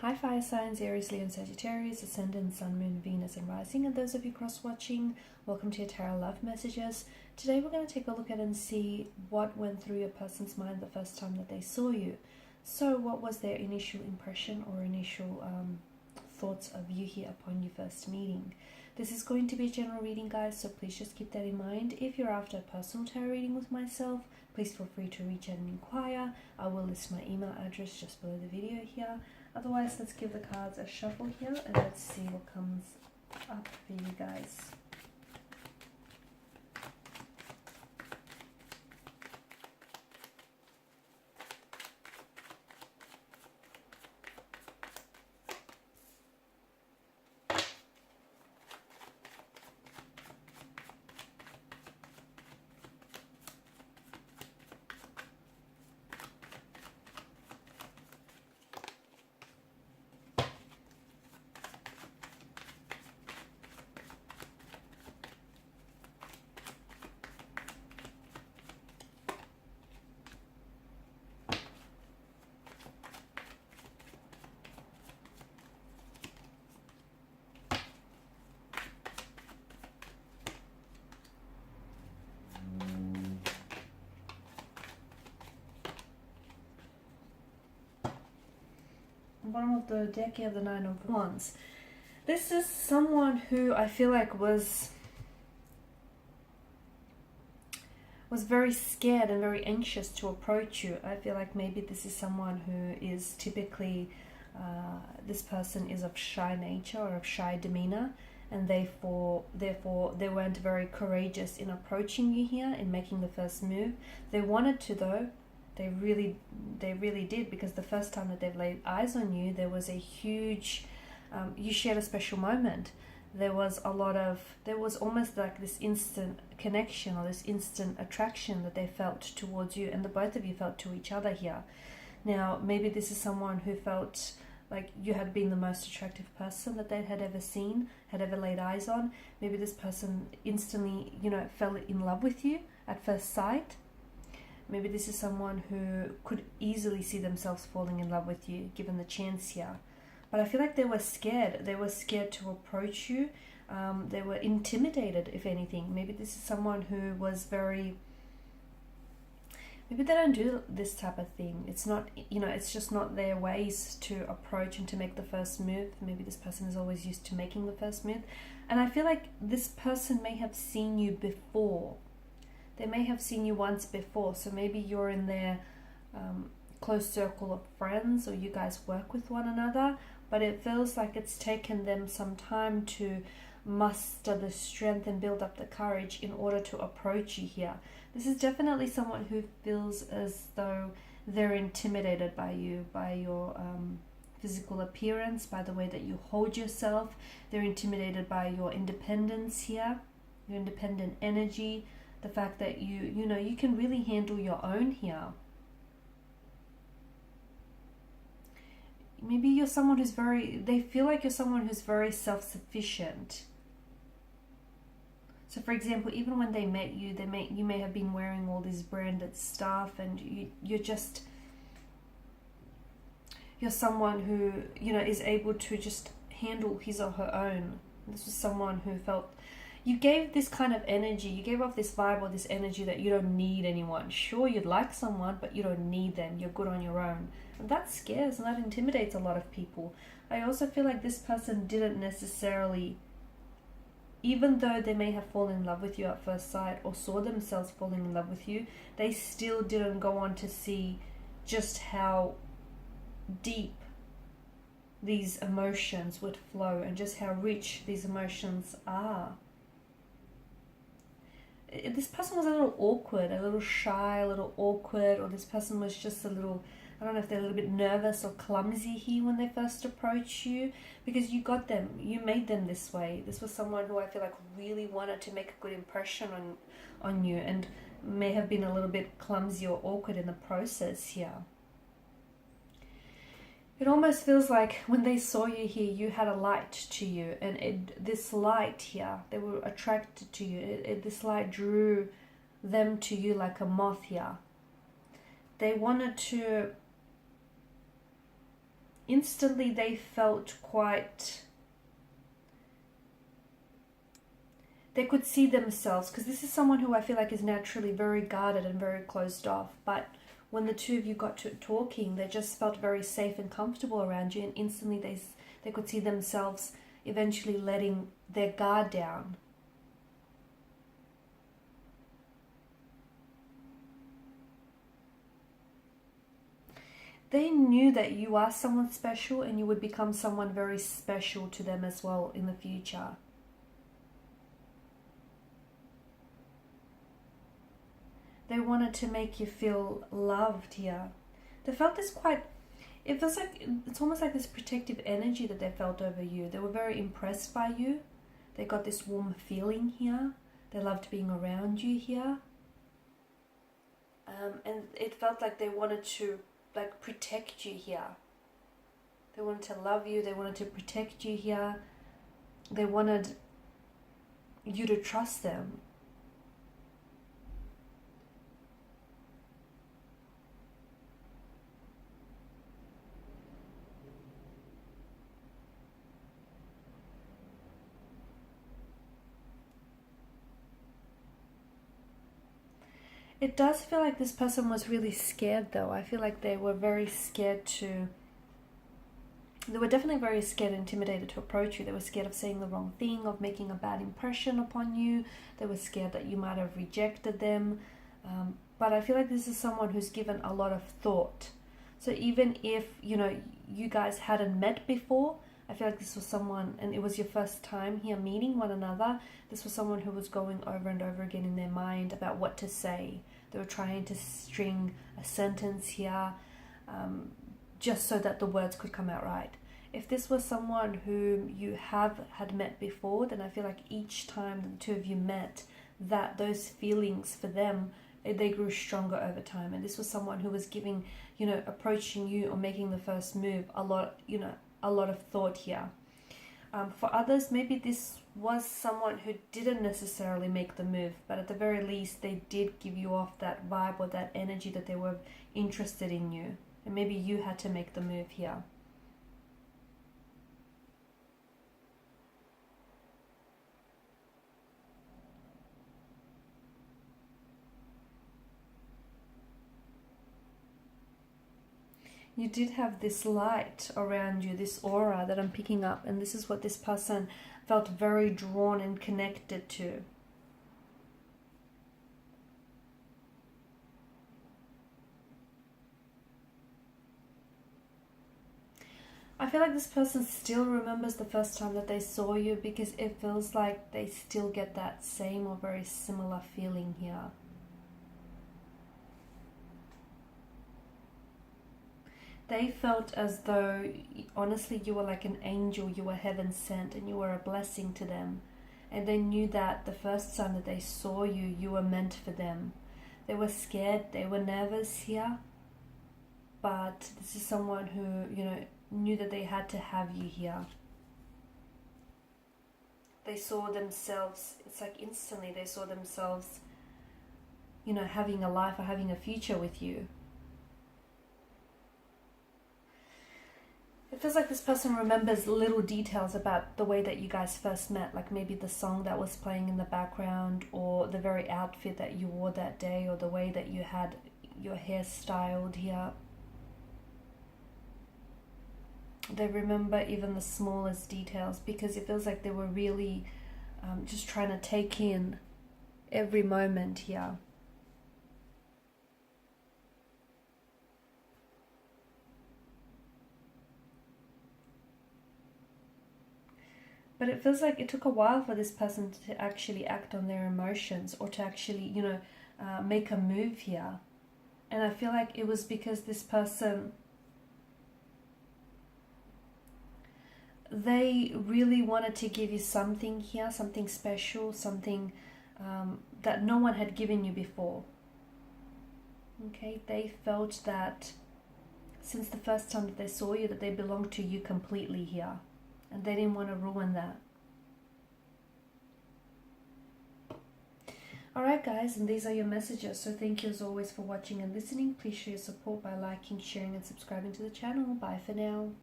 Hi fire signs, Aries, Leo and Sagittarius, Ascendant, Sun, Moon, Venus and Rising, and those of you cross-watching, welcome to your Tarot Love Messages. Today we're going to take a look at and see what went through your person's mind the first time that they saw you. So what was their initial impression or initial thoughts of you here upon your first meeting? This is going to be a general reading, guys, so please just keep that in mind. If you're after a personal tarot reading with myself, please feel free to reach out and inquire. I will list my email address just below the video here. Otherwise, let's give the cards a shuffle here and let's see what comes up for you guys. Bottom of the deck, you have the Nine of Wands. This is someone who I feel like was very scared and very anxious to approach you. I feel like maybe this is someone who is typically, this person is of shy nature or of shy demeanor, and therefore they weren't very courageous in approaching you here, in making the first move. They wanted to though. They really did, because the first time that they've laid eyes on you, there was a huge, you shared a special moment. There was almost like this instant connection or this instant attraction that they felt towards you, and the both of you felt to each other here. Now, maybe this is someone who felt like you had been the most attractive person that they had ever seen, had ever laid eyes on. Maybe this person instantly, fell in love with you at first sight. Maybe this is someone who could easily see themselves falling in love with you, given the chance here. But I feel like they were scared. They were scared to approach you. They were intimidated, if anything. Maybe this is someone who was very... Maybe they don't do this type of thing. It's not, it's just not their ways to approach and to make the first move. Maybe this person is always used to making the first move. And I feel like this person may have seen you before. They may have seen you once before, so maybe you're in their close circle of friends, or you guys work with one another, but it feels like it's taken them some time to muster the strength and build up the courage in order to approach you here. This is definitely someone who feels as though they're intimidated by you, by your physical appearance, by the way that you hold yourself. They're intimidated by your independence here, your independent energy, the fact that you can really handle your own here. Maybe you're someone who's they feel like you're someone who's very self-sufficient. So for example, even when they met you, you may have been wearing all this branded stuff, and you're someone who, is able to just handle his or her own. This was someone who felt... You gave this kind of energy, you gave off this vibe or this energy that you don't need anyone. Sure, you'd like someone, but you don't need them. You're good on your own. And that scares and that intimidates a lot of people. I also feel like this person didn't necessarily, even though they may have fallen in love with you at first sight or saw themselves falling in love with you, they still didn't go on to see just how deep these emotions would flow and just how rich these emotions are. This person was a little awkward, a little shy, a little awkward, or this person was just a little, I don't know if they're a little bit nervous or clumsy here when they first approached you, because you got them, you made them this way. This was someone who I feel like really wanted to make a good impression on you, and may have been a little bit clumsy or awkward in the process here. It almost feels like when they saw you here, you had a light to you, and this light here, they were attracted to you. This light drew them to you like a moth here. They wanted to instantly they felt quite, they could see themselves, because this is someone who I feel like is naturally very guarded and very closed off, but when the two of you got to talking, they just felt very safe and comfortable around you, and instantly they could see themselves eventually letting their guard down. They knew that you are someone special and you would become someone very special to them as well in the future. They wanted to make you feel loved here. They felt this quite, it feels like, it's almost like this protective energy that they felt over you. They were very impressed by you. They got this warm feeling here. They loved being around you here. And it felt like they wanted to like protect you here. They wanted to love you. They wanted to protect you here. They wanted you to trust them. It does feel like this person was really scared though. I feel like they were very scared to, they were definitely very scared and intimidated to approach you. They were scared of saying the wrong thing, of making a bad impression upon you. They were scared that you might have rejected them. But I feel like this is someone who's given a lot of thought. So even if, you know, you guys hadn't met before, I feel like this was someone, and it was your first time here meeting one another, this was someone who was going over and over again in their mind about what to say. They were trying to string a sentence here, just so that the words could come out right. If this was someone whom you had met before, then I feel like each time the two of you met, that those feelings for them, they grew stronger over time. And this was someone who was giving, you know, approaching you or making the first move a lot, you know, a lot of thought here. For others, maybe this was someone who didn't necessarily make the move, but at the very least they did give you off that vibe or that energy that they were interested in you, and maybe you had to make the move here. You did have this light around you, this aura that I'm picking up, and this is what this person felt very drawn and connected to. I feel like this person still remembers the first time that they saw you, because it feels like they still get that same or very similar feeling here. They felt as though, honestly, you were like an angel, you were heaven sent, and you were a blessing to them. And they knew that the first time that they saw you, you were meant for them. They were scared, they were nervous here, but this is someone who, you know, knew that they had to have you here. They saw themselves, it's like instantly they saw themselves, you know, having a life or having a future with you. It feels like this person remembers little details about the way that you guys first met, like maybe the song that was playing in the background, or the very outfit that you wore that day, or the way that you had your hair styled here. They remember even the smallest details, because it feels like they were really just trying to take in every moment here. But it feels like it took a while for this person to actually act on their emotions, or to actually, you know, make a move here. And I feel like it was because this person, they really wanted to give you something here, something special, something that no one had given you before. Okay, they felt that since the first time that they saw you, that they belonged to you completely here. And they didn't want to ruin that. Alright guys, and these are your messages. So thank you as always for watching and listening. Please show your support by liking, sharing and subscribing to the channel. Bye for now.